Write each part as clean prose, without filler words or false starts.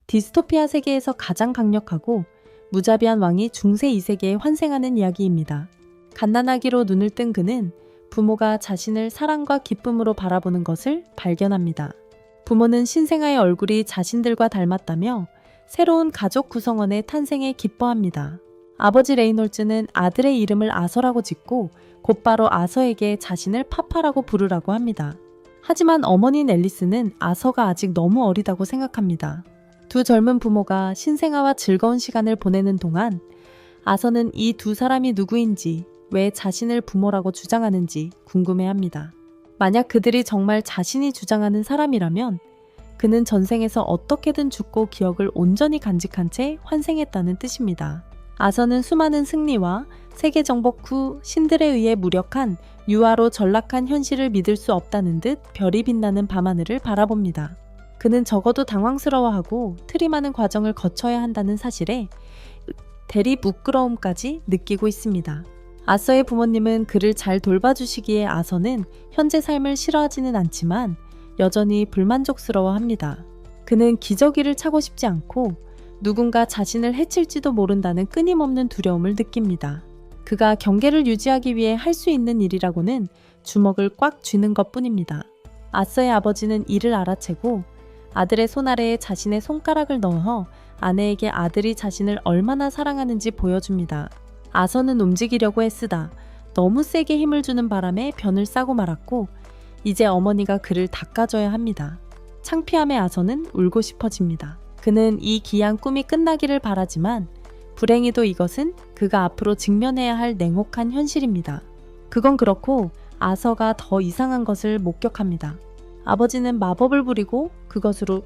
디스토피아 세계에서 가장 강력하고 무자비한 왕이 중세 2세계에 환생하는 이야기입니다. 갓난아기로 눈을 뜬 그는 부모가 자신을 사랑과 기쁨으로 바라보는 것을 발견합니다. 부모는 신생아의 얼굴이 자신들과 닮았다며 새로운 가족 구성원의 탄생에 기뻐합니다. 아버지 레이놀즈는 아들의 이름을 아서라고 짓고 곧바로 아서에게 자신을 파파라고 부르라고 합니다. 하지만 어머니인 앨리스는 아서가 아직 너무 어리다고 생각합니다. 두 젊은 부모가 신생아와 즐거운 시간을 보내는 동안 아서는 이 두 사람이 누구인지, 왜 자신을 부모라고 주장하는지 궁금해합니다. 만약 그들이 정말 자신이 주장하는 사람이라면 그는 전생에서 어떻게든 죽고 기억을 온전히 간직한 채 환생했다는 뜻입니다. 아서는 수많은 승리와 세계 정복 후 신들에 의해 무력한 유아로 전락한 현실을 믿을 수 없다는 듯 별이 빛나는 밤하늘을 바라봅니다. 그는 적어도 당황스러워하고 트림하는 과정을 거쳐야 한다는 사실에 대리 부끄러움까지 느끼고 있습니다. 아서의 부모님은 그를 잘 돌봐주시기에 아서는 현재 삶을 싫어하지는 않지만 여전히 불만족스러워합니다. 그는 기저귀를 차고 싶지 않고 누군가 자신을 해칠지도 모른다는 끊임없는 두려움을 느낍니다. 그가 경계를 유지하기 위해 할 수 있는 일이라고는 주먹을 꽉 쥐는 것뿐입니다. 아서의 아버지는 이를 알아채고 아들의 손아래에 자신의 손가락을 넣어 아내에게 아들이 자신을 얼마나 사랑하는지 보여줍니다. 아서는 움직이려고 애쓰다 너무 세게 힘을 주는 바람에 변을 싸고 말았고 이제 어머니가 그를 닦아줘야 합니다. 창피함에 아서는 울고 싶어집니다. 그는 이 귀한 꿈이 끝나기를 바라지만 불행히도 이것은 그가 앞으로 직면해야 할 냉혹한 현실입니다. 그건 그렇고 아서가 더 이상한 것을 목격합니다. 아버지는 마법을 부리고 그것으로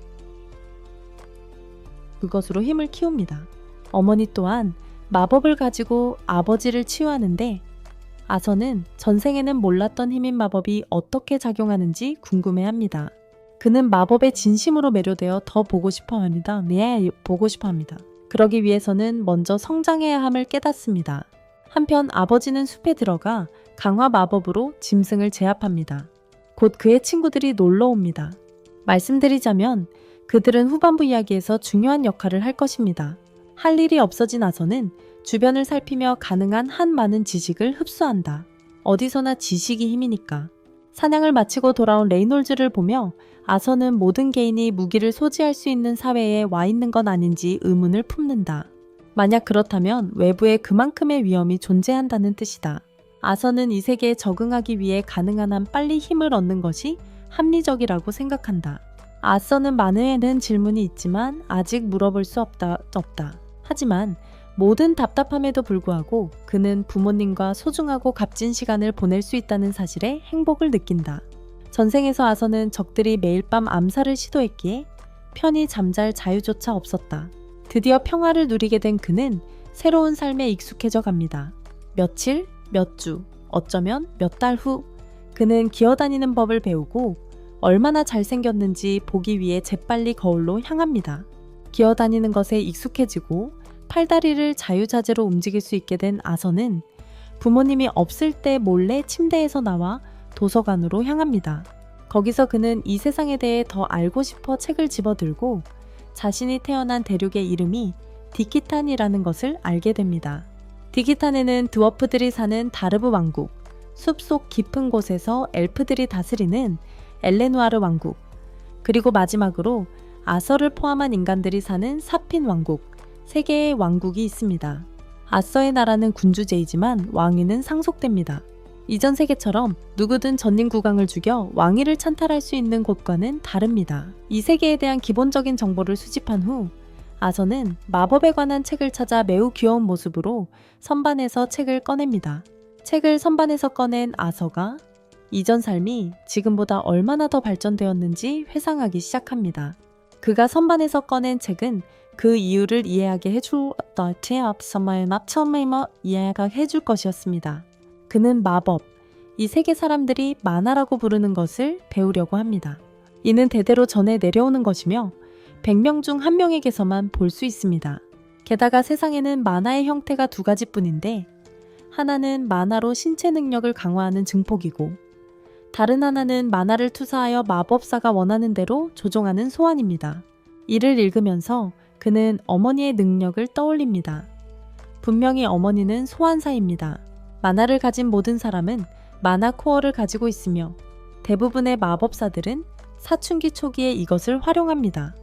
힘을 키웁니다. 어머니 또한 마법을 가지고 아버지를 치유하는데 아서는 전생에는 몰랐던 힘인 마법이 어떻게 작용하는지 궁금해합니다. 그는 마법에 진심으로 매료되어 더 보고 싶어 합니다. 보고 싶어 합니다. 그러기 위해서는 먼저 성장해야 함을 깨닫습니다. 한편 아버지는 숲에 들어가 강화 마법으로 짐승을 제압합니다. 곧 그의 친구들이 놀러 옵니다. 말씀드리자면 그들은 후반부 이야기에서 중요한 역할을 할 것입니다. 할 일이 없어진 아서는 주변을 살피며 가능한 한 많은 지식을 흡수한다. 어디서나 지식이 힘이니까. 사냥을 마치고 돌아온 레이놀즈를 보며 아서는 모든 개인이 무기를 소지할 수 있는 사회에 와 있는 건 아닌지 의문을 품는다. 만약 그렇다면 외부에 그만큼의 위험이 존재한다는 뜻이다. 아서는 이 세계에 적응하기 위해 가능한 한 빨리 힘을 얻는 것이 합리적이라고 생각한다. 아서는 많은 질문이 있지만 아직 물어볼 수 없다. 하지만 모든 답답함에도 불구하고 그는 부모님과 소중하고 값진 시간을 보낼 수 있다는 사실에 행복을 느낀다. 전생에서 아서는 적들이 매일 밤 암살을 시도했기에 편히 잠잘 자유조차 없었다. 드디어 평화를 누리게 된 그는 새로운 삶에 익숙해져 갑니다. 며칠, 몇 주, 어쩌면 몇 달 후 그는 기어다니는 법을 배우고 얼마나 잘생겼는지 보기 위해 재빨리 거울로 향합니다. 기어다니는 것에 익숙해지고 팔다리를 자유자재로 움직일 수 있게 된 아서는 부모님이 없을 때 몰래 침대에서 나와 도서관으로 향합니다. 거기서 그는 이 세상에 대해 더 알고 싶어 책을 집어들고 자신이 태어난 대륙의 이름이 디키탄이라는 것을 알게 됩니다. 디키탄에는 드워프들이 사는 다르브 왕국, 숲속 깊은 곳에서 엘프들이 다스리는 엘레누아르 왕국, 그리고 마지막으로 아서를 포함한 인간들이 사는 사핀 왕국, 세 개의 왕국이 있습니다. 아서의 나라는 군주제이지만 왕위는 상속됩니다. 이전 세계처럼 누구든 전임 국왕을 죽여 왕위를 찬탈할 수 있는 곳과는 다릅니다. 이 세계에 대한 기본적인 정보를 수집한 후 아서는 마법에 관한 책을 찾아 매우 귀여운 모습으로 선반에서 책을 꺼냅니다. 책을 선반에서 꺼낸 아서가 이전 삶이 지금보다 얼마나 더 발전되었는지 회상하기 시작합니다. 그가 선반에서 꺼낸 책은 그 이유를 이해하게 해줄 것이었습니다. 그는 마법, 이 세계 사람들이 만화라고 부르는 것을 배우려고 합니다. 이는 대대로 전해 내려오는 것이며 100명 중 1명에게서만 볼 수 있습니다. 게다가 세상에는 만화의 형태가 두 가지뿐인데 하나는 만화로 신체 능력을 강화하는 증폭이고 다른 하나는 만화를 투사하여 마법사가 원하는 대로 조종하는 소환입니다. 이를 읽으면서 그는 어머니의 능력을 떠올립니다. 분명히 어머니는 소환사입니다. 만화를 가진 모든 사람은 만화 코어를 가지고 있으며 대부분의 마법사들은 사춘기 초기에 이것을 활용합니다.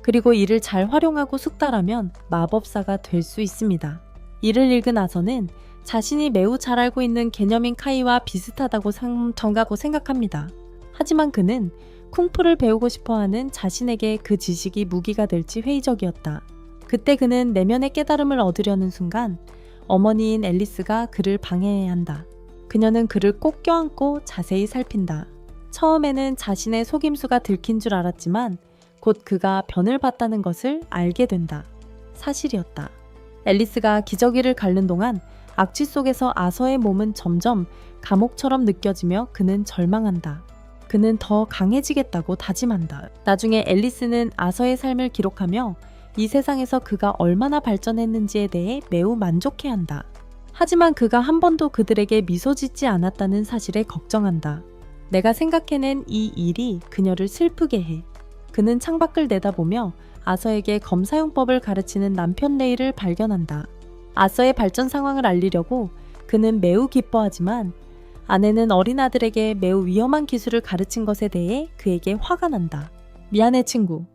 그리고 이를 잘 활용하고 숙달하면 마법사가 될 수 있습니다. 이를 읽은 아서는 자신이 매우 잘 알고 있는 개념인 카이와 비슷하다고 생각합니다. 하지만 그는 쿵푸를 배우고 싶어하는 자신에게 그 지식이 무기가 될지 회의적이었다. 그때 그는 내면의 깨달음을 얻으려는 순간 어머니인 앨리스가 그를 방해해야 한다. 그녀는 그를 꼭 껴안고 자세히 살핀다. 처음에는 자신의 속임수가 들킨 줄 알았지만 곧 그가 변을 봤다는 것을 알게 된다. 사실이었다. 앨리스가 기저귀를 갉는 동안 악취 속에서 아서의 몸은 점점 감옥처럼 느껴지며 그는 절망한다. 그는 더 강해지겠다고 다짐한다. 나중에 앨리스는 아서의 삶을 기록하며 이 세상에서 그가 얼마나 발전했는지에 대해 매우 만족해한다. 하지만 그가 한 번도 그들에게 미소 짓지 않았다는 사실에 걱정한다. 내가 생각해낸 이 일이 그녀를 슬프게 해. 그는 창밖을 내다보며 아서에게 검사용법을 가르치는 남편 레이를 발견한다. 아서의 발전 상황을 알리려고 그는 매우 기뻐하지만 아내는 어린 아들에게 매우 위험한 기술을 가르친 것에 대해 그에게 화가 난다. 미안해 친구.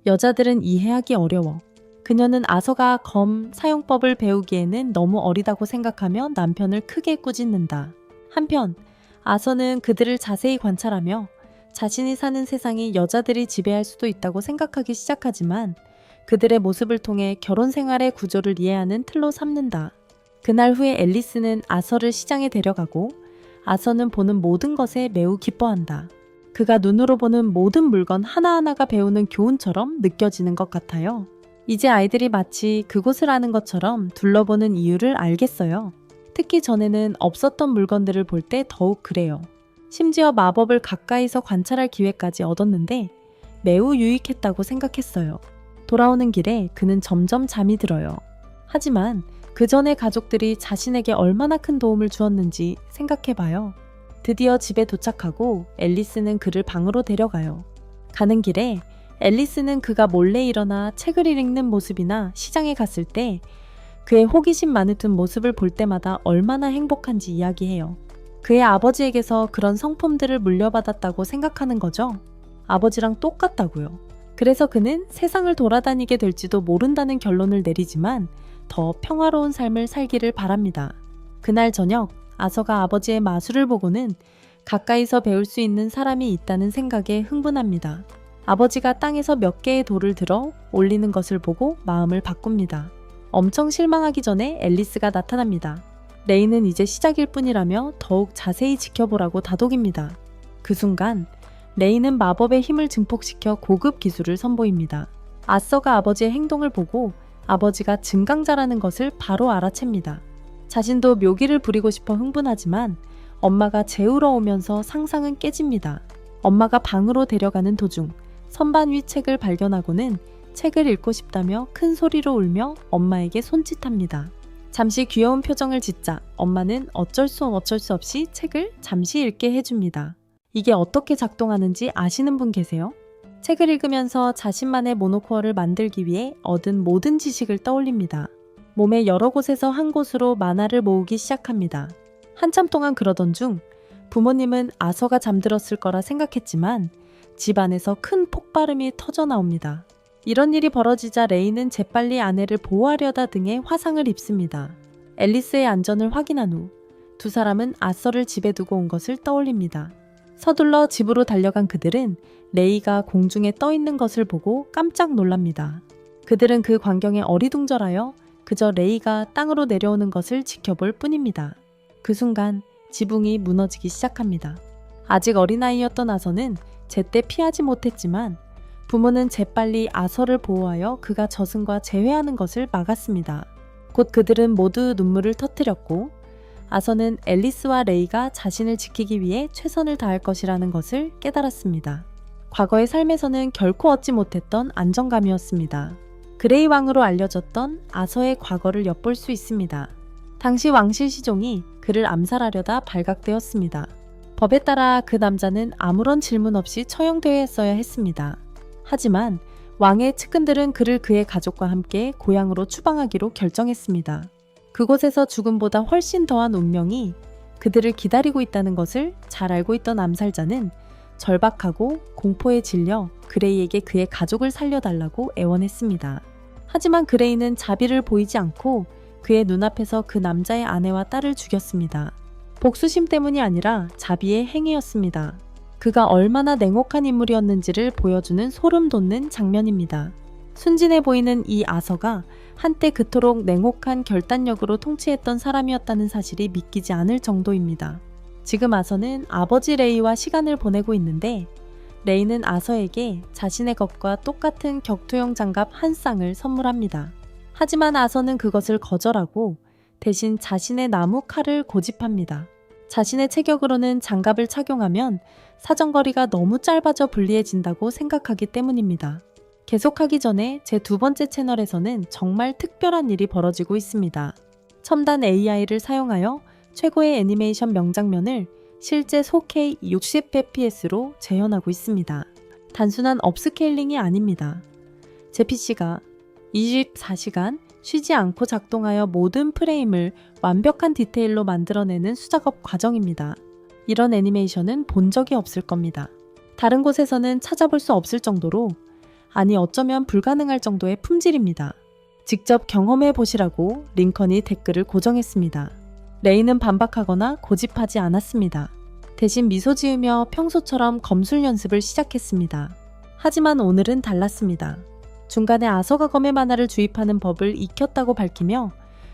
여자들은 이해하기 어려워. 그녀는 아서가 검 사용법을 배우기에는 너무 어리다고 생각하며 남편을 크게 꾸짖는다. 한편 아서는 그들을 자세히 관찰하며 자신이 사는 세상이 여자들이 지배할 수도 있다고 생각하기 시작하지만 그들의 모습을 통해 결혼 생활의 구조를 이해하는 틀로 삼는다. 그날 후에 앨리스는 아서를 시장에 데려가고 아서는 보는 모든 것에 매우 기뻐한다. 그가 눈으로 보는 모든 물건 하나하나가 배우는 교훈처럼 느껴지는 것 같아요. 이제 아이들이 마치 그곳을 아는 것처럼 둘러보는 이유를 알겠어요. 특히 전에는 없었던 물건들을 볼 때 더욱 그래요. 심지어 마법을 가까이서 관찰할 기회까지 얻었는데 매우 유익했다고 생각했어요. 돌아오는 길에 그는 점점 잠이 들어요. 하지만 그 전에 가족들이 자신에게 얼마나 큰 도움을 주었는지 생각해봐요. 드디어 집에 도착하고 앨리스는 그를 방으로 데려가요. 가는 길에 앨리스는 그가 몰래 일어나 책을 읽는 모습이나 시장에 갔을 때 그의 호기심 많은 모습을 볼 때마다 얼마나 행복한지 이야기해요. 그의 아버지에게서 그런 성품들을 물려받았다고 생각하는 거죠. 아버지랑 똑같다고요. 그래서 그는 세상을 돌아다니게 될지도 모른다는 결론을 내리지만 더 평화로운 삶을 살기를 바랍니다. 그날 저녁 아서가 아버지의 마술을 보고는 가까이서 배울 수 있는 사람이 있다는 생각에 흥분합니다. 아버지가 땅에서 몇 개의 돌을 들어 올리는 것을 보고 마음을 바꿉니다. 엄청 실망하기 전에 앨리스가 나타납니다. 레이는 이제 시작일 뿐이라며 더욱 자세히 지켜보라고 다독입니다. 그 순간 레이는 마법의 힘을 증폭시켜 고급 기술을 선보입니다. 아서가 아버지의 행동을 보고 아버지가 증강자라는 것을 바로 알아챕니다. 자신도 묘기를 부리고 싶어 흥분하지만 엄마가 재우러 오면서 상상은 깨집니다. 엄마가 방으로 데려가는 도중 선반 위 책을 발견하고는 책을 읽고 싶다며 큰 소리로 울며 엄마에게 손짓합니다. 잠시 귀여운 표정을 짓자 엄마는 어쩔 수 없이 책을 잠시 읽게 해줍니다. 이게 어떻게 작동하는지 아시는 분 계세요? 책을 읽으면서 자신만의 모노코어를 만들기 위해 얻은 모든 지식을 떠올립니다. 몸의 여러 곳에서 한 곳으로 만화를 모으기 시작합니다. 한참 동안 그러던 중 부모님은 아서가 잠들었을 거라 생각했지만 집 안에서 큰 폭발음이 터져 나옵니다. 이런 일이 벌어지자 레이는 재빨리 아내를 보호하려다 등의 화상을 입습니다. 앨리스의 안전을 확인한 후 두 사람은 아서를 집에 두고 온 것을 떠올립니다. 서둘러 집으로 달려간 그들은 레이가 공중에 떠 있는 것을 보고 깜짝 놀랍니다. 그들은 그 광경에 어리둥절하여 그저 레이가 땅으로 내려오는 것을 지켜볼 뿐입니다. 그 순간 지붕이 무너지기 시작합니다. 아직 어린아이였던 아서는 제때 피하지 못했지만 부모는 재빨리 아서를 보호하여 그가 저승과 재회하는 것을 막았습니다. 곧 그들은 모두 눈물을 터뜨렸고 아서는 앨리스와 레이가 자신을 지키기 위해 최선을 다할 것이라는 것을 깨달았습니다. 과거의 삶에서는 결코 얻지 못했던 안정감이었습니다. 그레이 왕으로 알려졌던 아서의 과거를 엿볼 수 있습니다. 당시 왕실 시종이 그를 암살하려다 발각되었습니다. 법에 따라 그 남자는 아무런 질문 없이 처형되어야 했습니다. 하지만 왕의 측근들은 그를 그의 가족과 함께 고향으로 추방하기로 결정했습니다. 그곳에서 죽음보다 훨씬 더한 운명이 그들을 기다리고 있다는 것을 잘 알고 있던 암살자는 절박하고 공포에 질려 그레이에게 그의 가족을 살려달라고 애원했습니다. 하지만 그레이는 자비를 보이지 않고 그의 눈앞에서 그 남자의 아내와 딸을 죽였습니다. 복수심 때문이 아니라 자비의 행위였습니다. 그가 얼마나 냉혹한 인물이었는지를 보여주는 소름 돋는 장면입니다. 순진해 보이는 이 아서가 한때 그토록 냉혹한 결단력으로 통치했던 사람이었다는 사실이 믿기지 않을 정도입니다. 지금 아서는 아버지 레이와 시간을 보내고 있는데 레이는 아서에게 자신의 것과 똑같은 격투용 장갑 한 쌍을 선물합니다. 하지만 아서는 그것을 거절하고 대신 자신의 나무 칼을 고집합니다. 자신의 체격으로는 장갑을 착용하면 사정거리가 너무 짧아져 불리해진다고 생각하기 때문입니다. 계속하기 전에 제 두 번째 채널에서는 정말 특별한 일이 벌어지고 있습니다. 첨단 AI를 사용하여 최고의 애니메이션 명장면을 실제 4K 60fps로 재현하고 있습니다. 단순한 업스케일링이 아닙니다. 제 PC가 24시간 쉬지 않고 작동하여 모든 프레임을 완벽한 디테일로 만들어내는 수작업 과정입니다. 이런 애니메이션은 본 적이 없을 겁니다. 다른 곳에서는 찾아볼 수 없을 정도로, 아니 어쩌면 불가능할 정도의 품질입니다. 직접 경험해 보시라고 링컨이 댓글을 고정했습니다. 레이는 반박하거나 고집하지 않았습니다. 대신 미소 지으며 평소처럼 검술 연습을 시작했습니다. 하지만 오늘은 달랐습니다. 중간에 아서가 검의 만화를 주입하는 법을 익혔다고 밝히며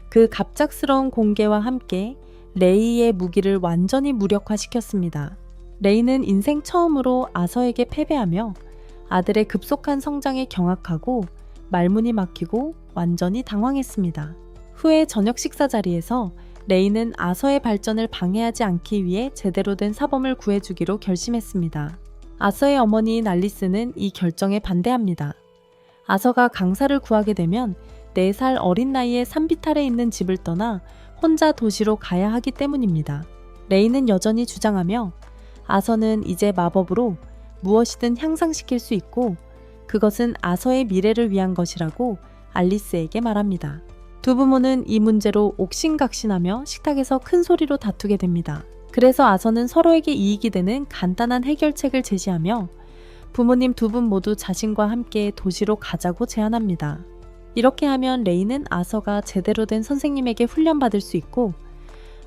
그 갑작스러운 공개와 함께 레이의 무기를 완전히 무력화시켰습니다. 레이는 인생 처음으로 아서에게 패배하며 아들의 급속한 성장에 경악하고 말문이 막히고 완전히 당황했습니다. 후에 저녁 식사 자리에서 레이는 아서의 발전을 방해하지 않기 위해 제대로 된 사범을 구해주기로 결심했습니다. 아서의 어머니인 알리스는 이 결정에 반대합니다. 아서가 강사를 구하게 되면 4살 어린 나이에 산비탈에 있는 집을 떠나 혼자 도시로 가야 하기 때문입니다. 레이는 여전히 주장하며 아서는 이제 마법으로 무엇이든 향상시킬 수 있고 그것은 아서의 미래를 위한 것이라고 알리스에게 말합니다. 두 부모는 이 문제로 옥신각신하며 식탁에서 큰 소리로 다투게 됩니다. 그래서 아서는 서로에게 이익이 되는 간단한 해결책을 제시하며 부모님 두 분 모두 자신과 함께 도시로 가자고 제안합니다. 이렇게 하면 레이는 아서가 제대로 된 선생님에게 훈련받을 수 있고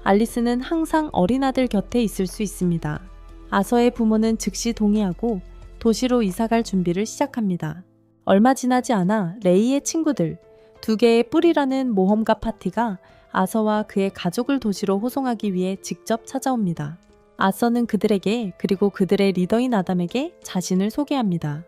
알리스는 항상 어린 아들 곁에 있을 수 있습니다. 아서의 부모는 즉시 동의하고 도시로 이사갈 준비를 시작합니다. 얼마 지나지 않아 레이의 친구들, 2개의 뿔이라는 모험가 파티가 아서와 그의 가족을 도시로 호송하기 위해 직접 찾아옵니다. 아서는 그들에게 그리고 그들의 리더인 아담에게 자신을 소개합니다.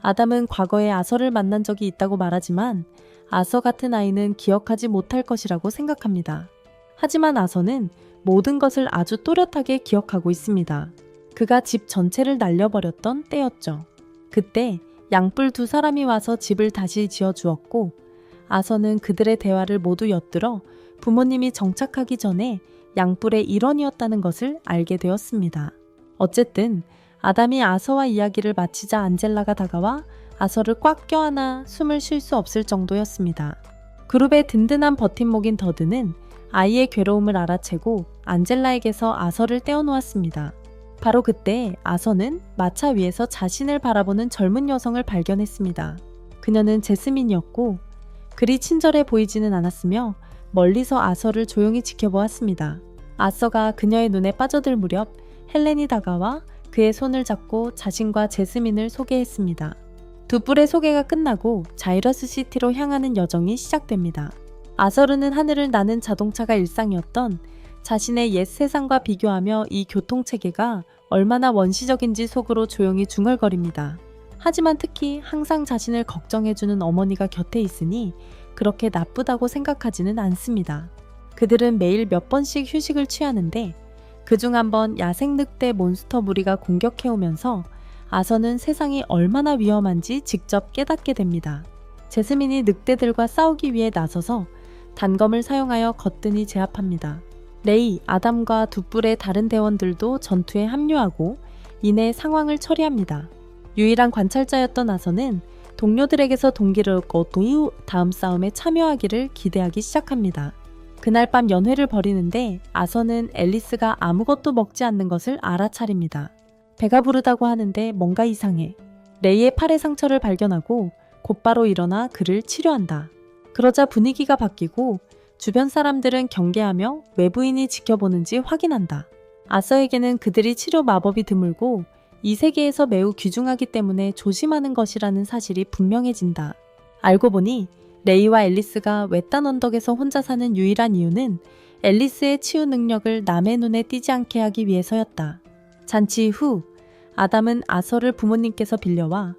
아담은 과거에 아서를 만난 적이 있다고 말하지만 아서 같은 아이는 기억하지 못할 것이라고 생각합니다. 하지만 아서는 모든 것을 아주 또렷하게 기억하고 있습니다. 그가 집 전체를 날려버렸던 때였죠. 그때 양뿔 2사람이 와서 집을 다시 지어주었고 아서는 그들의 대화를 모두 엿들어 부모님이 정착하기 전에 양뿔의 일원이었다는 것을 알게 되었습니다. 어쨌든 아담이 아서와 이야기를 마치자 안젤라가 다가와 아서를 꽉 껴안아 숨을 쉴 수 없을 정도였습니다. 그룹의 든든한 버팀목인 더드는 아이의 괴로움을 알아채고 안젤라에게서 아서를 떼어놓았습니다. 바로 그때 아서는 마차 위에서 자신을 바라보는 젊은 여성을 발견했습니다. 그녀는 제스민이었고 그리 친절해 보이지는 않았으며 멀리서 아서를 조용히 지켜보았습니다. 아서가 그녀의 눈에 빠져들 무렵 헬렌이 다가와 그의 손을 잡고 자신과 제스민을 소개했습니다. 두 뿔의 소개가 끝나고 자이러스 시티로 향하는 여정이 시작됩니다. 아서르는 하늘을 나는 자동차가 일상이었던 자신의 옛 세상과 비교하며 이 교통체계가 얼마나 원시적인지 속으로 조용히 중얼거립니다. 하지만 특히 항상 자신을 걱정해주는 어머니가 곁에 있으니 그렇게 나쁘다고 생각하지는 않습니다. 그들은 매일 몇 번씩 휴식을 취하는데 그중 한 번 야생 늑대 몬스터 무리가 공격해오면서 아서는 세상이 얼마나 위험한지 직접 깨닫게 됩니다. 제스민이 늑대들과 싸우기 위해 나서서 단검을 사용하여 거뜬히 제압합니다. 레이, 아담과 두 뿔의 다른 대원들도 전투에 합류하고 이내 상황을 처리합니다. 유일한 관찰자였던 아서는 동료들에게서 동기를 얻고 또 다음 싸움에 참여하기를 기대하기 시작합니다. 그날 밤 연회를 벌이는데 아서는 앨리스가 아무것도 먹지 않는 것을 알아차립니다. 배가 부르다고 하는데 뭔가 이상해. 레이의 팔에 상처를 발견하고 곧바로 일어나 그를 치료한다. 그러자 분위기가 바뀌고 주변 사람들은 경계하며 외부인이 지켜보는지 확인한다. 아서에게는 그들이 치료 마법이 드물고 이 세계에서 매우 귀중하기 때문에 조심하는 것이라는 사실이 분명해진다. 알고 보니 레이와 앨리스가 외딴 언덕에서 혼자 사는 유일한 이유는 앨리스의 치유 능력을 남의 눈에 띄지 않게 하기 위해서였다. 잔치 후 아담은 아서를 부모님께서 빌려와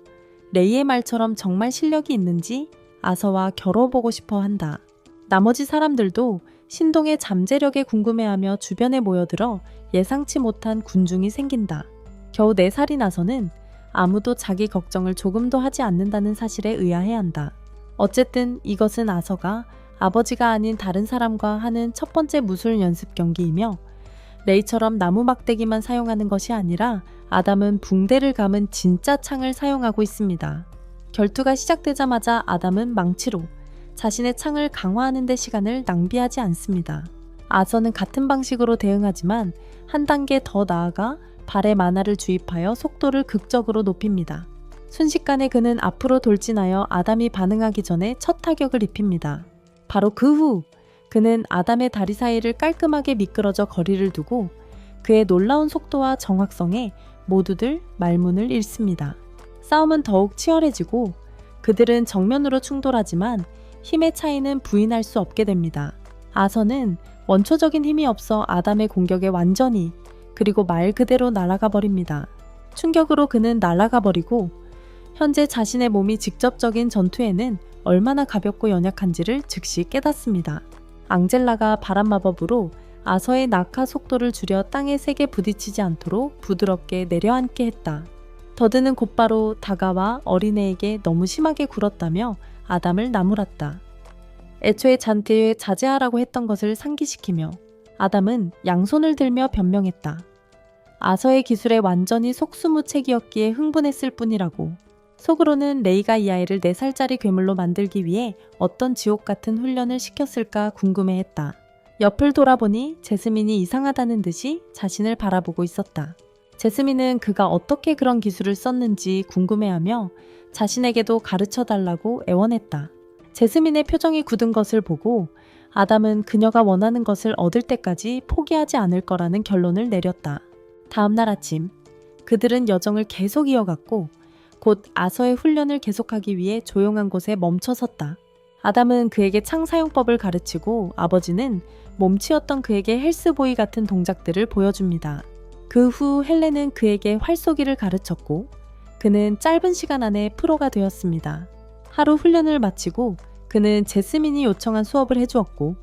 레이의 말처럼 정말 실력이 있는지 아서와 겨뤄보고 싶어 한다. 나머지 사람들도 신동의 잠재력에 궁금해하며 주변에 모여들어 예상치 못한 군중이 생긴다. 겨우 4살이 나서는 아무도 자기 걱정을 조금도 하지 않는다는 사실에 의아해한다. 어쨌든 이것은 아서가 아버지가 아닌 다른 사람과 하는 첫 번째 무술 연습 경기이며 레이처럼 나무 막대기만 사용하는 것이 아니라 아담은 붕대를 감은 진짜 창을 사용하고 있습니다. 결투가 시작되자마자 아담은 망치로 자신의 창을 강화하는 데 시간을 낭비하지 않습니다. 아서는 같은 방식으로 대응하지만 한 단계 더 나아가 발에 만화를 주입하여 속도를 극적으로 높입니다. 순식간에 그는 앞으로 돌진하여 아담이 반응하기 전에 첫 타격을 입힙니다. 바로 그 후 그는 아담의 다리 사이를 깔끔하게 미끄러져 거리를 두고 그의 놀라운 속도와 정확성에 모두들 말문을 잃습니다. 싸움은 더욱 치열해지고 그들은 정면으로 충돌하지만 힘의 차이는 부인할 수 없게 됩니다. 아서는 원초적인 힘이 없어 아담의 공격에 완전히 그리고 말 그대로 날아가 버립니다. 충격으로 그는 날아가 버리고 현재 자신의 몸이 직접적인 전투에는 얼마나 가볍고 연약한지를 즉시 깨닫습니다. 앙젤라가 바람 마법으로 아서의 낙하 속도를 줄여 땅에 세게 부딪히지 않도록 부드럽게 내려앉게 했다. 더드는 곧바로 다가와 어린애에게 너무 심하게 굴었다며 아담을 나무랐다. 애초에 잔디에 자제하라고 했던 것을 상기시키며 아담은 양손을 들며 변명했다. 아서의 기술에 완전히 속수무책이었기에 흥분했을 뿐이라고. 속으로는 레이가 이 아이를 4살짜리 괴물로 만들기 위해 어떤 지옥 같은 훈련을 시켰을까 궁금해했다. 옆을 돌아보니 제스민이 이상하다는 듯이 자신을 바라보고 있었다. 제스민은 그가 어떻게 그런 기술을 썼는지 궁금해하며 자신에게도 가르쳐달라고 애원했다. 제스민의 표정이 굳은 것을 보고 아담은 그녀가 원하는 것을 얻을 때까지 포기하지 않을 거라는 결론을 내렸다. 다음날 아침, 그들은 여정을 계속 이어갔고 곧 아서의 훈련을 계속하기 위해 조용한 곳에 멈춰섰다. 아담은 그에게 창 사용법을 가르치고 아버지는 몸치였던 그에게 헬스보이 같은 동작들을 보여줍니다. 그 후 헬렌은 그에게 활쏘기를 가르쳤고 그는 짧은 시간 안에 프로가 되었습니다. 하루 훈련을 마치고 그는 제스민이 요청한 수업을 해주었고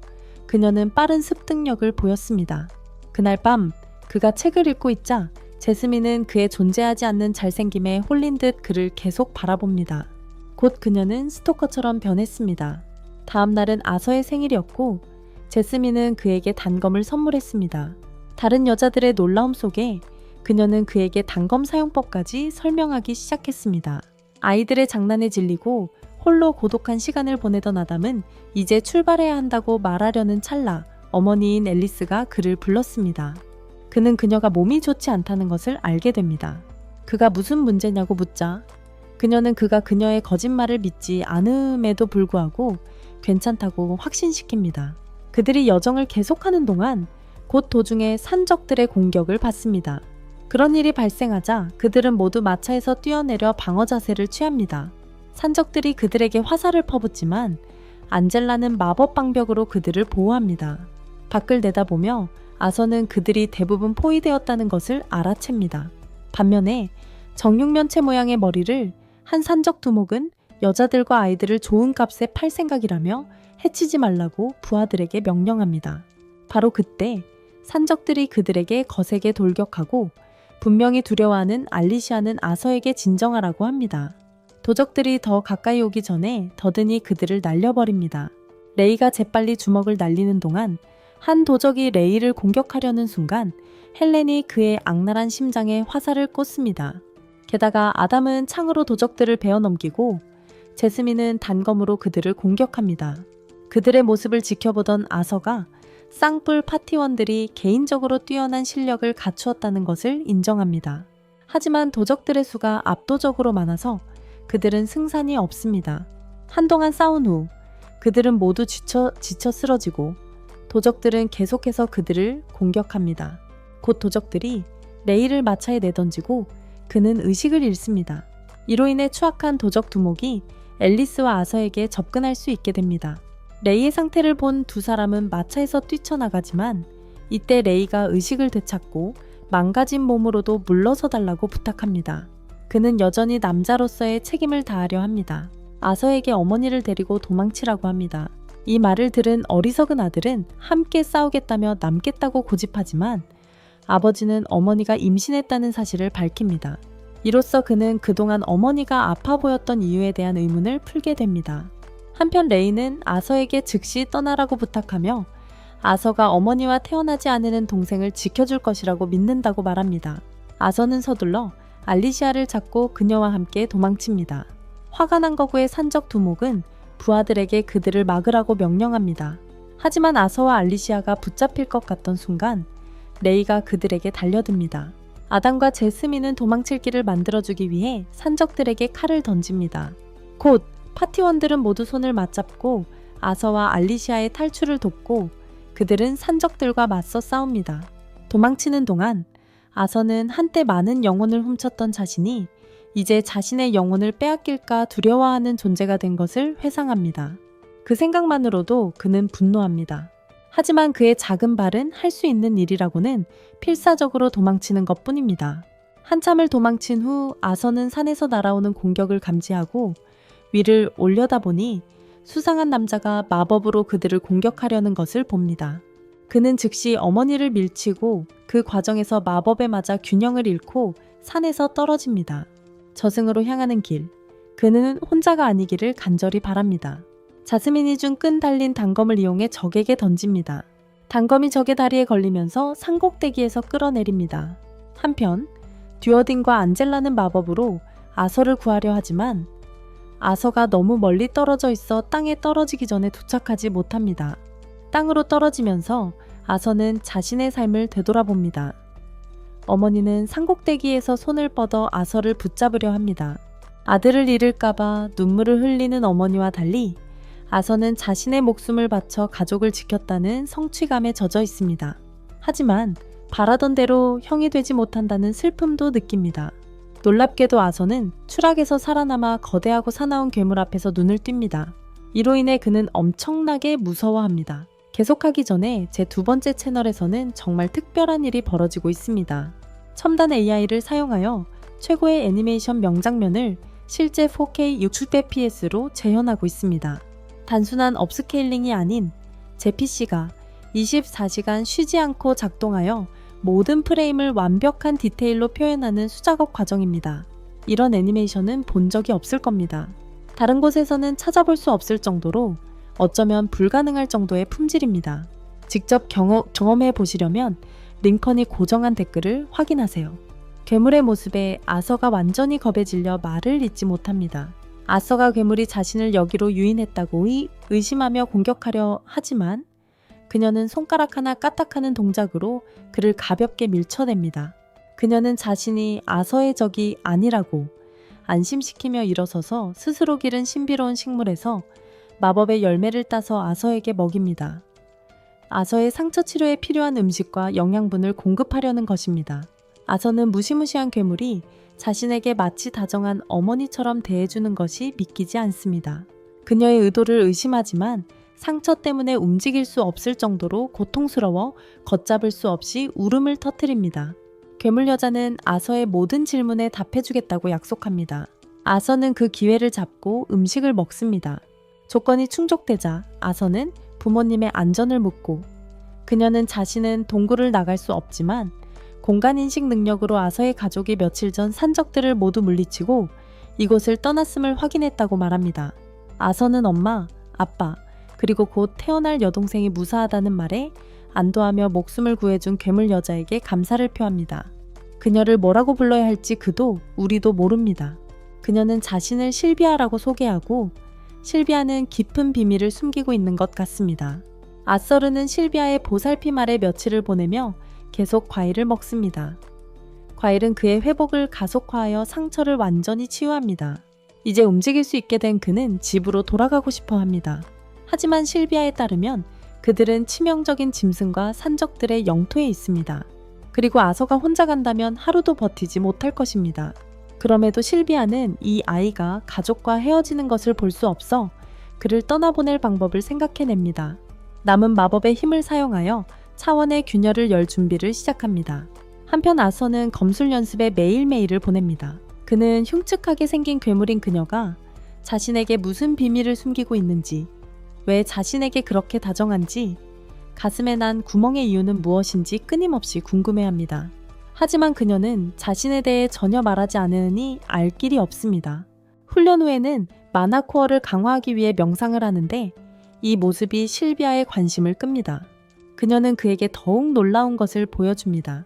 그녀는 빠른 습득력을 보였습니다. 그날 밤 그가 책을 읽고 있자 제스민은 그의 존재하지 않는 잘생김에 홀린 듯 그를 계속 바라봅니다. 곧 그녀는 스토커처럼 변했습니다. 다음 날은 아서의 생일이었고 제스민은 그에게 단검을 선물했습니다. 다른 여자들의 놀라움 속에 그녀는 그에게 단검 사용법까지 설명하기 시작했습니다. 아이들의 장난에 질리고 홀로 고독한 시간을 보내던 아담은 이제 출발해야 한다고 말하려는 찰나 어머니인 앨리스가 그를 불렀습니다. 그는 그녀가 몸이 좋지 않다는 것을 알게 됩니다. 그가 무슨 문제냐고 묻자 그녀는 그가 그녀의 거짓말을 믿지 않음에도 불구하고 괜찮다고 확신시킵니다. 그들이 여정을 계속하는 동안 곧 도중에 산적들의 공격을 받습니다. 그런 일이 발생하자 그들은 모두 마차에서 뛰어내려 방어 자세를 취합니다. 산적들이 그들에게 화살을 퍼붓지만 안젤라는 마법 방벽으로 그들을 보호합니다. 밖을 내다보며 아서는 그들이 대부분 포위되었다는 것을 알아챕니다. 반면에 정육면체 모양의 머리를 한 산적 두목은 여자들과 아이들을 좋은 값에 팔 생각이라며 해치지 말라고 부하들에게 명령합니다. 바로 그때 산적들이 그들에게 거세게 돌격하고 분명히 두려워하는 알리시아는 아서에게 진정하라고 합니다. 도적들이 더 가까이 오기 전에 더든이 그들을 날려버립니다. 레이가 재빨리 주먹을 날리는 동안 한 도적이 레이를 공격하려는 순간 헬렌이 그의 악랄한 심장에 화살을 꽂습니다. 게다가 아담은 창으로 도적들을 베어넘기고 제스민은 단검으로 그들을 공격합니다. 그들의 모습을 지켜보던 아서가 쌍뿔 파티원들이 개인적으로 뛰어난 실력을 갖추었다는 것을 인정합니다. 하지만 도적들의 수가 압도적으로 많아서 그들은 승산이 없습니다. 한동안 싸운 후 그들은 모두 지쳐 쓰러지고 도적들은 계속해서 그들을 공격합니다. 곧 도적들이 레이를 마차에 내던지고 그는 의식을 잃습니다. 이로 인해 추악한 도적 두목이 앨리스와 아서에게 접근할 수 있게 됩니다. 레이의 상태를 본 두 사람은 마차에서 뛰쳐나가지만 이때 레이가 의식을 되찾고 망가진 몸으로도 물러서 달라고 부탁합니다. 그는 여전히 남자로서의 책임을 다하려 합니다. 아서에게 어머니를 데리고 도망치라고 합니다. 이 말을 들은 어리석은 아들은 함께 싸우겠다며 남겠다고 고집하지만 아버지는 어머니가 임신했다는 사실을 밝힙니다. 이로써 그는 그동안 어머니가 아파 보였던 이유에 대한 의문을 풀게 됩니다. 한편 레이는 아서에게 즉시 떠나라고 부탁하며 아서가 어머니와 태어나지 않은 동생을 지켜줄 것이라고 믿는다고 말합니다. 아서는 서둘러 알리시아를 잡고 그녀와 함께 도망칩니다. 화가 난 거구의 산적 두목은 부하들에게 그들을 막으라고 명령합니다. 하지만 아서와 알리시아가 붙잡힐 것 같던 순간 레이가 그들에게 달려듭니다. 아담과 제스민은 도망칠 길을 만들어주기 위해 산적들에게 칼을 던집니다. 곧 파티원들은 모두 손을 맞잡고 아서와 알리시아의 탈출을 돕고 그들은 산적들과 맞서 싸웁니다. 도망치는 동안 아서는 한때 많은 영혼을 훔쳤던 자신이 이제 자신의 영혼을 빼앗길까 두려워하는 존재가 된 것을 회상합니다. 그 생각만으로도 그는 분노합니다. 하지만 그의 작은 발은 할 수 있는 일이라고는 필사적으로 도망치는 것뿐입니다. 한참을 도망친 후 아서는 산에서 날아오는 공격을 감지하고 위를 올려다보니 수상한 남자가 마법으로 그들을 공격하려는 것을 봅니다. 그는 즉시 어머니를 밀치고 그 과정에서 마법에 맞아 균형을 잃고 산에서 떨어집니다. 저승으로 향하는 길, 그는 혼자가 아니기를 간절히 바랍니다. 자스민이 준 끈 달린 단검을 이용해 적에게 던집니다. 단검이 적의 다리에 걸리면서 산꼭대기에서 끌어내립니다. 한편 듀어딘과 안젤라는 마법으로 아서를 구하려 하지만 아서가 너무 멀리 떨어져 있어 땅에 떨어지기 전에 도착하지 못합니다. 땅으로 떨어지면서 아서는 자신의 삶을 되돌아봅니다. 어머니는 산꼭대기에서 손을 뻗어 아서를 붙잡으려 합니다. 아들을 잃을까봐 눈물을 흘리는 어머니와 달리 아서는 자신의 목숨을 바쳐 가족을 지켰다는 성취감에 젖어 있습니다. 하지만 바라던 대로 형이 되지 못한다는 슬픔도 느낍니다. 놀랍게도 아서는 추락에서 살아남아 거대하고 사나운 괴물 앞에서 눈을 띱니다. 이로 인해 그는 엄청나게 무서워합니다. 계속하기 전에 제 두 번째 채널에서는 정말 특별한 일이 벌어지고 있습니다. 첨단 AI를 사용하여 최고의 애니메이션 명장면을 실제 4K 60fps로 재현하고 있습니다. 단순한 업스케일링이 아닌 제 PC가 24시간 쉬지 않고 작동하여 모든 프레임을 완벽한 디테일로 표현하는 수작업 과정입니다. 이런 애니메이션은 본 적이 없을 겁니다. 다른 곳에서는 찾아볼 수 없을 정도로 어쩌면 불가능할 정도의 품질입니다. 직접 경험해 보시려면 링컨이 고정한 댓글을 확인하세요. 괴물의 모습에 아서가 완전히 겁에 질려 말을 잇지 못합니다. 아서가 괴물이 자신을 여기로 유인했다고 의심하며 공격하려 하지만 그녀는 손가락 하나 까딱하는 동작으로 그를 가볍게 밀쳐냅니다. 그녀는 자신이 아서의 적이 아니라고 안심시키며 일어서서 스스로 기른 신비로운 식물에서 마법의 열매를 따서 아서에게 먹입니다. 아서의 상처 치료에 필요한 음식과 영양분을 공급하려는 것입니다. 아서는 무시무시한 괴물이 자신에게 마치 다정한 어머니처럼 대해주는 것이 믿기지 않습니다. 그녀의 의도를 의심하지만 상처 때문에 움직일 수 없을 정도로 고통스러워 걷잡을 수 없이 울음을 터뜨립니다. 괴물 여자는 아서의 모든 질문에 답해주겠다고 약속합니다. 아서는 그 기회를 잡고 음식을 먹습니다. 조건이 충족되자 아서는 부모님의 안전을 묻고 그녀는 자신은 동굴을 나갈 수 없지만 공간인식 능력으로 아서의 가족이 며칠 전 산적들을 모두 물리치고 이곳을 떠났음을 확인했다고 말합니다. 아서는 엄마, 아빠, 그리고 곧 태어날 여동생이 무사하다는 말에 안도하며 목숨을 구해준 괴물 여자에게 감사를 표합니다. 그녀를 뭐라고 불러야 할지 그도 우리도 모릅니다. 그녀는 자신을 실비아라고 소개하고 실비아는 깊은 비밀을 숨기고 있는 것 같습니다. 아서르는 실비아의 보살핌 아래 며칠을 보내며 계속 과일을 먹습니다. 과일은 그의 회복을 가속화하여 상처를 완전히 치유합니다. 이제 움직일 수 있게 된 그는 집으로 돌아가고 싶어 합니다. 하지만 실비아에 따르면 그들은 치명적인 짐승과 산적들의 영토에 있습니다. 그리고 아서가 혼자 간다면 하루도 버티지 못할 것입니다. 그럼에도 실비아는 이 아이가 가족과 헤어지는 것을 볼 수 없어 그를 떠나보낼 방법을 생각해냅니다. 남은 마법의 힘을 사용하여 차원의 균열을 열 준비를 시작합니다. 한편 아서는 검술 연습에 매일매일을 보냅니다. 그는 흉측하게 생긴 괴물인 그녀가 자신에게 무슨 비밀을 숨기고 있는지, 왜 자신에게 그렇게 다정한지, 가슴에 난 구멍의 이유는 무엇인지 끊임없이 궁금해합니다. 하지만 그녀는 자신에 대해 전혀 말하지 않으니 알 길이 없습니다. 훈련 후에는 마나 코어를 강화하기 위해 명상을 하는데 이 모습이 실비아의 관심을 끕니다. 그녀는 그에게 더욱 놀라운 것을 보여줍니다.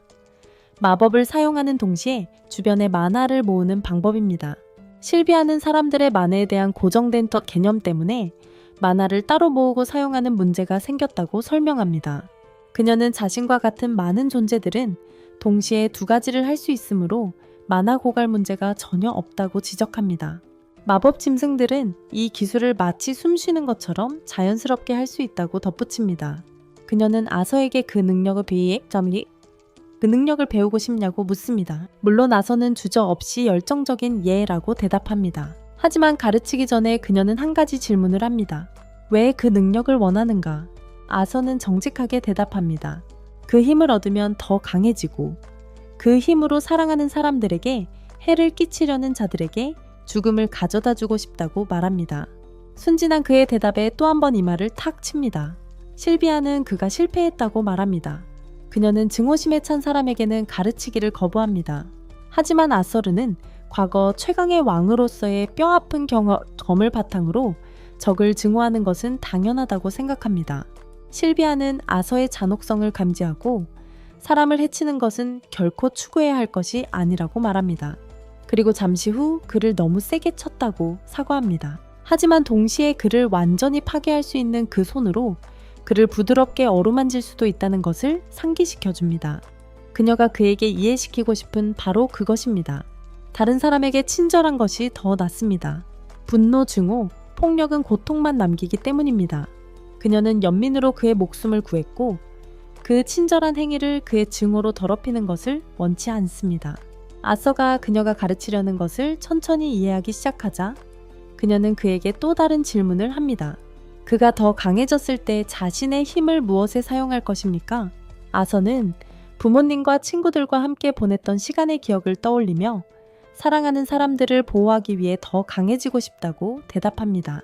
마법을 사용하는 동시에 주변에 마나를 모으는 방법입니다. 실비아는 사람들의 마나에 대한 고정된 개념 때문에 마나를 따로 모으고 사용하는 문제가 생겼다고 설명합니다. 그녀는 자신과 같은 많은 존재들은 동시에 두 가지를 할 수 있으므로 마나 고갈 문제가 전혀 없다고 지적합니다. 마법 짐승들은 이 기술을 마치 숨 쉬는 것처럼 자연스럽게 할 수 있다고 덧붙입니다. 그녀는 아서에게 그 능력을 배우고 싶냐고 묻습니다. 물론 아서는 주저없이 열정적인 예라고 대답합니다. 하지만 가르치기 전에 그녀는 한 가지 질문을 합니다. 왜 그 능력을 원하는가? 아서는 정직하게 대답합니다. 그 힘을 얻으면 더 강해지고 그 힘으로 사랑하는 사람들에게 해를 끼치려는 자들에게 죽음을 가져다 주고 싶다고 말합니다. 순진한 그의 대답에 또 한 번 이 말을 탁 칩니다. 실비아는 그가 실패했다고 말합니다. 그녀는 증오심에 찬 사람에게는 가르치기를 거부합니다. 하지만 아서르는 과거 최강의 왕으로서의 뼈아픈 경험을 바탕으로 적을 증오하는 것은 당연하다고 생각합니다. 실비아는 아서의 잔혹성을 감지하고 사람을 해치는 것은 결코 추구해야 할 것이 아니라고 말합니다. 그리고 잠시 후 그를 너무 세게 쳤다고 사과합니다. 하지만 동시에 그를 완전히 파괴할 수 있는 그 손으로 그를 부드럽게 어루만질 수도 있다는 것을 상기시켜줍니다. 그녀가 그에게 이해시키고 싶은 바로 그것입니다. 다른 사람에게 친절한 것이 더 낫습니다. 분노, 증오, 폭력은 고통만 남기기 때문입니다. 그녀는 연민으로 그의 목숨을 구했고 그 친절한 행위를 그의 증오로 더럽히는 것을 원치 않습니다. 아서가 그녀가 가르치려는 것을 천천히 이해하기 시작하자 그녀는 그에게 또 다른 질문을 합니다. 그가 더 강해졌을 때 자신의 힘을 무엇에 사용할 것입니까? 아서는 부모님과 친구들과 함께 보냈던 시간의 기억을 떠올리며 사랑하는 사람들을 보호하기 위해 더 강해지고 싶다고 대답합니다.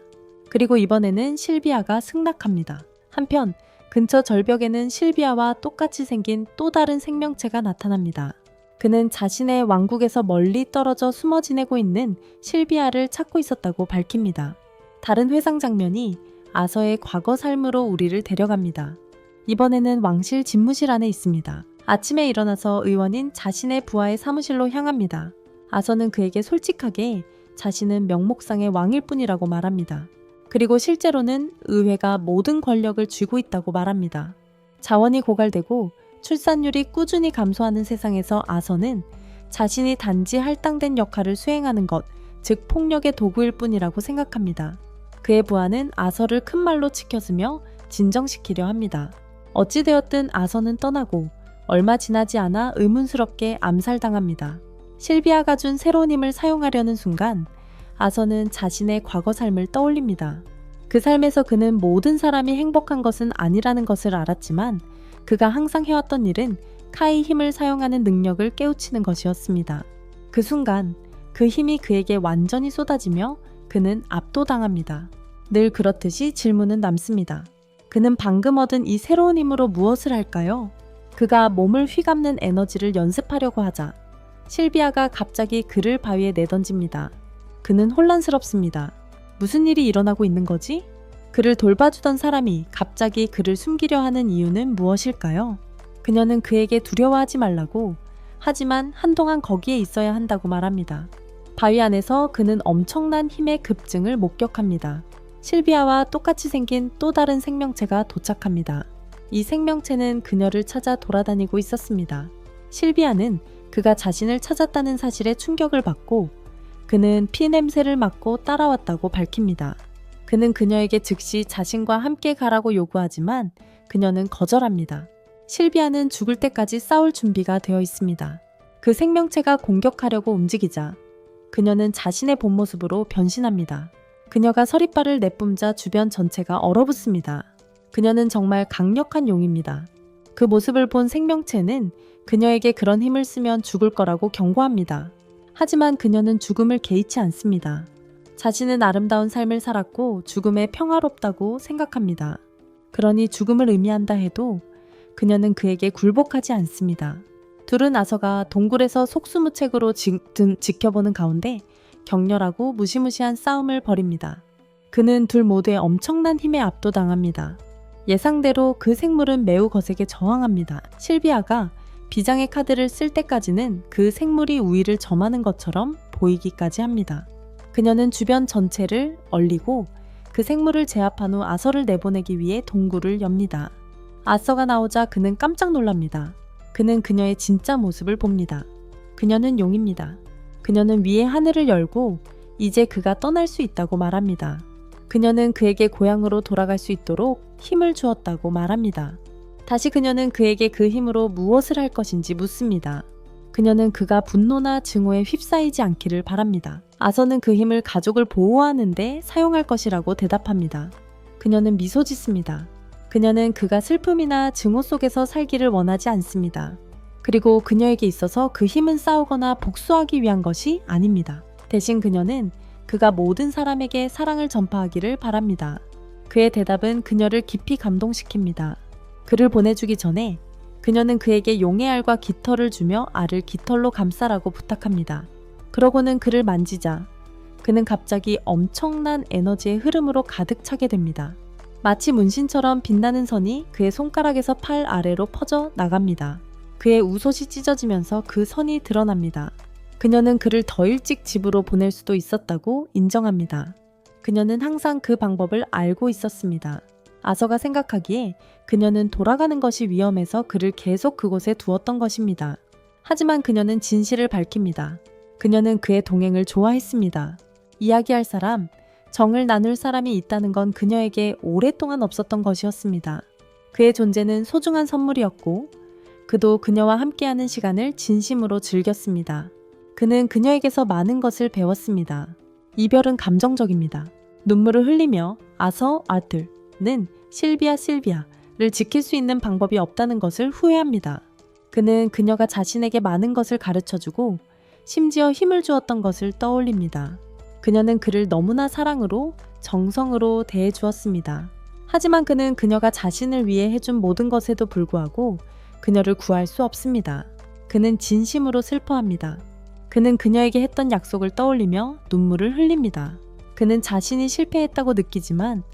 그리고 이번에는 실비아가 승낙합니다. 한편 근처 절벽에는 실비아와 똑같이 생긴 또 다른 생명체가 나타납니다. 그는 자신의 왕국에서 멀리 떨어져 숨어 지내고 있는 실비아를 찾고 있었다고 밝힙니다. 다른 회상 장면이 아서의 과거 삶으로 우리를 데려갑니다. 이번에는 왕실 집무실 안에 있습니다. 아침에 일어나서 의원인 자신의 부하의 사무실로 향합니다. 아서는 그에게 솔직하게 자신은 명목상의 왕일 뿐이라고 말합니다. 그리고 실제로는 의회가 모든 권력을 쥐고 있다고 말합니다. 자원이 고갈되고 출산율이 꾸준히 감소하는 세상에서 아서는 자신이 단지 할당된 역할을 수행하는 것, 즉 폭력의 도구일 뿐이라고 생각합니다. 그의 부하는 아서를 큰 말로 치켜쓰며 진정시키려 합니다. 어찌되었든 아서는 떠나고 얼마 지나지 않아 의문스럽게 암살당합니다. 실비아가 준 새로운 힘을 사용하려는 순간 아서는 자신의 과거 삶을 떠올립니다. 그 삶에서 그는 모든 사람이 행복한 것은 아니라는 것을 알았지만 그가 항상 해왔던 일은 카의 힘을 사용하는 능력을 깨우치는 것이었습니다. 그 순간 그 힘이 그에게 완전히 쏟아지며 그는 압도당합니다. 늘 그렇듯이 질문은 남습니다. 그는 방금 얻은 이 새로운 힘으로 무엇을 할까요? 그가 몸을 휘감는 에너지를 연습하려고 하자 실비아가 갑자기 그를 바위에 내던집니다. 그는 혼란스럽습니다. 무슨 일이 일어나고 있는 거지? 그를 돌봐주던 사람이 갑자기 그를 숨기려 하는 이유는 무엇일까요? 그녀는 그에게 두려워하지 말라고, 하지만 한동안 거기에 있어야 한다고 말합니다. 바위 안에서 그는 엄청난 힘의 급증을 목격합니다. 실비아와 똑같이 생긴 또 다른 생명체가 도착합니다. 이 생명체는 그녀를 찾아 돌아다니고 있었습니다. 실비아는 그가 자신을 찾았다는 사실에 충격을 받고 그는 피 냄새를 맡고 따라왔다고 밝힙니다. 그는 그녀에게 즉시 자신과 함께 가라고 요구하지만 그녀는 거절합니다. 실비아는 죽을 때까지 싸울 준비가 되어 있습니다. 그 생명체가 공격하려고 움직이자 그녀는 자신의 본 모습으로 변신합니다. 그녀가 서리빨을 내뿜자 주변 전체가 얼어붙습니다. 그녀는 정말 강력한 용입니다. 그 모습을 본 생명체는 그녀에게 그런 힘을 쓰면 죽을 거라고 경고합니다. 하지만 그녀는 죽음을 개의치 않습니다. 자신은 아름다운 삶을 살았고 죽음에 평화롭다고 생각합니다. 그러니 죽음을 의미한다 해도 그녀는 그에게 굴복하지 않습니다. 둘은 아서가 동굴에서 속수무책으로 지켜보는 가운데 격렬하고 무시무시한 싸움을 벌입니다. 그는 둘 모두의 엄청난 힘에 압도당합니다. 예상대로 그 생물은 매우 거세게 저항합니다. 실비아가 비장의 카드를 쓸 때까지는 그 생물이 우위를 점하는 것처럼 보이기까지 합니다. 그녀는 주변 전체를 얼리고 그 생물을 제압한 후 아서를 내보내기 위해 동굴을 엽니다. 아서가 나오자 그는 깜짝 놀랍니다. 그는 그녀의 진짜 모습을 봅니다. 그녀는 용입니다. 그녀는 위에 하늘을 열고 이제 그가 떠날 수 있다고 말합니다. 그녀는 그에게 고향으로 돌아갈 수 있도록 힘을 주었다고 말합니다. 다시 그녀는 그에게 그 힘으로 무엇을 할 것인지 묻습니다. 그녀는 그가 분노나 증오에 휩싸이지 않기를 바랍니다. 아서는 그 힘을 가족을 보호하는 데 사용할 것이라고 대답합니다. 그녀는 미소 짓습니다. 그녀는 그가 슬픔이나 증오 속에서 살기를 원하지 않습니다. 그리고 그녀에게 있어서 그 힘은 싸우거나 복수하기 위한 것이 아닙니다. 대신 그녀는 그가 모든 사람에게 사랑을 전파하기를 바랍니다. 그의 대답은 그녀를 깊이 감동시킵니다. 그를 보내주기 전에 그녀는 그에게 용의 알과 깃털을 주며 알을 깃털로 감싸라고 부탁합니다. 그러고는 그를 만지자 그는 갑자기 엄청난 에너지의 흐름으로 가득 차게 됩니다. 마치 문신처럼 빛나는 선이 그의 손가락에서 팔 아래로 퍼져 나갑니다. 그의 우솥이 찢어지면서 그 선이 드러납니다. 그녀는 그를 더 일찍 집으로 보낼 수도 있었다고 인정합니다. 그녀는 항상 그 방법을 알고 있었습니다. 아서가 생각하기에 그녀는 돌아가는 것이 위험해서 그를 계속 그곳에 두었던 것입니다. 하지만 그녀는 진실을 밝힙니다. 그녀는 그의 동행을 좋아했습니다. 이야기할 사람, 정을 나눌 사람이 있다는 건 그녀에게 오랫동안 없었던 것이었습니다. 그의 존재는 소중한 선물이었고 그도 그녀와 함께하는 시간을 진심으로 즐겼습니다. 그는 그녀에게서 많은 것을 배웠습니다. 이별은 감정적입니다. 눈물을 흘리며 아서 아들은 실비아를 지킬 수 있는 방법이 없다는 것을 후회합니다. 그는 그녀가 자신에게 많은 것을 가르쳐주고 심지어 힘을 주었던 것을 떠올립니다. 그녀는 그를 너무나 사랑으로 정성으로 대해주었습니다. 하지만 그는 그녀가 자신을 위해 해준 모든 것에도 불구하고 그녀를 구할 수 없습니다. 그는 진심으로 슬퍼합니다. 그는 그녀에게 했던 약속을 떠올리며 눈물을 흘립니다. 그는 자신이 실패했다고 느끼지만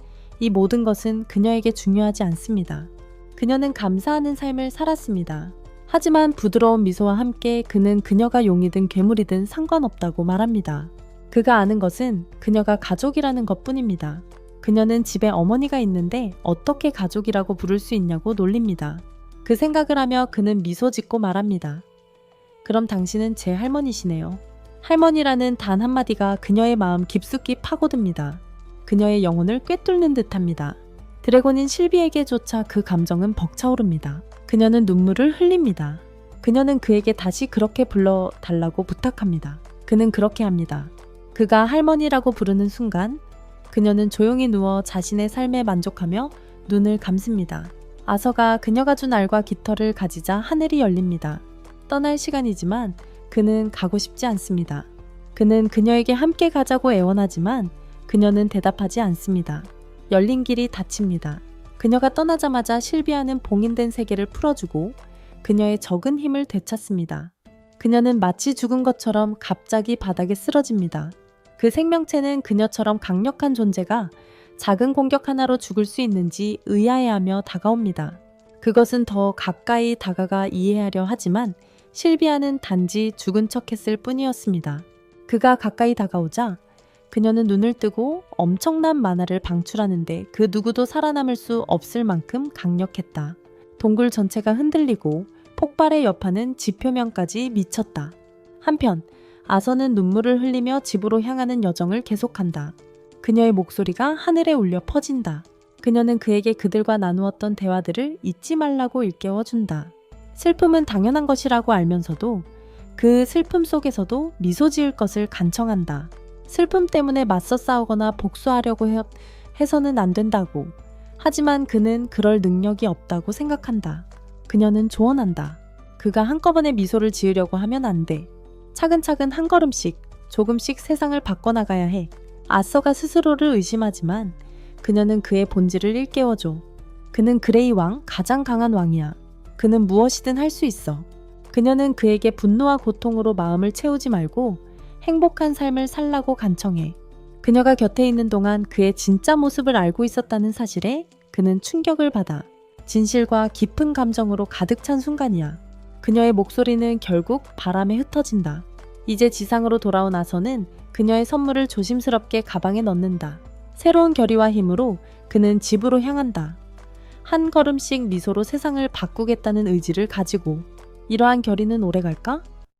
이 모든 것은 그녀에게 중요하지 않습니다. 그녀는 감사하는 삶을 살았습니다. 하지만 부드러운 미소와 함께 그는 그녀가 용이든 괴물이든 상관없다고 말합니다. 그가 아는 것은 그녀가 가족이라는 것뿐입니다. 그녀는 집에 어머니가 있는데 어떻게 가족이라고 부를 수 있냐고 놀립니다. 그 생각을 하며 그는 미소 짓고 말합니다. 그럼 당신은 제 할머니시네요. 할머니라는 단 한마디가 그녀의 마음 깊숙이 파고듭니다. 그녀의 영혼을 꿰뚫는 듯합니다. 드래곤인 실비에게조차 그 감정은 벅차오릅니다. 그녀는 눈물을 흘립니다. 그녀는 그에게 다시 그렇게 불러달라고 부탁합니다. 그는 그렇게 합니다. 그가 할머니라고 부르는 순간 그녀는 조용히 누워 자신의 삶에 만족하며 눈을 감습니다. 아서가 그녀가 준 알과 깃털을 가지자 하늘이 열립니다. 떠날 시간이지만 그는 가고 싶지 않습니다. 그는 그녀에게 함께 가자고 애원하지만 그녀는 대답하지 않습니다. 열린 길이 닫힙니다. 그녀가 떠나자마자 실비아는 봉인된 세계를 풀어주고 그녀의 적은 힘을 되찾습니다. 그녀는 마치 죽은 것처럼 갑자기 바닥에 쓰러집니다. 그 생명체는 그녀처럼 강력한 존재가 작은 공격 하나로 죽을 수 있는지 의아해하며 다가옵니다. 그것은 더 가까이 다가가 이해하려 하지만 실비아는 단지 죽은 척했을 뿐이었습니다. 그가 가까이 다가오자 그녀는 눈을 뜨고 엄청난 만화를 방출하는데 그 누구도 살아남을 수 없을 만큼 강력했다. 동굴 전체가 흔들리고 폭발의 여파는 지표면까지 미쳤다. 한편 아서는 눈물을 흘리며 집으로 향하는 여정을 계속한다. 그녀의 목소리가 하늘에 울려 퍼진다. 그녀는 그에게 그들과 나누었던 대화들을 잊지 말라고 일깨워준다. 슬픔은 당연한 것이라고 알면서도 그 슬픔 속에서도 미소 지을 것을 간청한다. 슬픔 때문에 맞서 싸우거나 복수하려고 해서는 안 된다고. 하지만 그는 그럴 능력이 없다고 생각한다. 그녀는 조언한다. 그가 한꺼번에 미소를 지으려고 하면 안 돼. 차근차근 한 걸음씩, 조금씩 세상을 바꿔나가야 해. 아서가 스스로를 의심하지만 그녀는 그의 본질을 일깨워줘. 그는 그레이 왕, 가장 강한 왕이야. 그는 무엇이든 할 수 있어. 그녀는 그에게 분노와 고통으로 마음을 채우지 말고 행복한 삶을 살라고 간청해. 그녀가 곁에 있는 동안 그의 진짜 모습을 알고 있었다는 사실에 그는 충격을 받아 진실과 깊은 감정으로 가득 찬 순간이야. 그녀의 목소리는 결국 바람에 흩어진다. 이제 지상으로 돌아온 아서는 그녀의 선물을 조심스럽게 가방에 넣는다. 새로운 결의와 힘으로 그는 집으로 향한다. 한 걸음씩 미소로 세상을 바꾸겠다는 의지를 가지고. 이러한 결의는 오래갈까?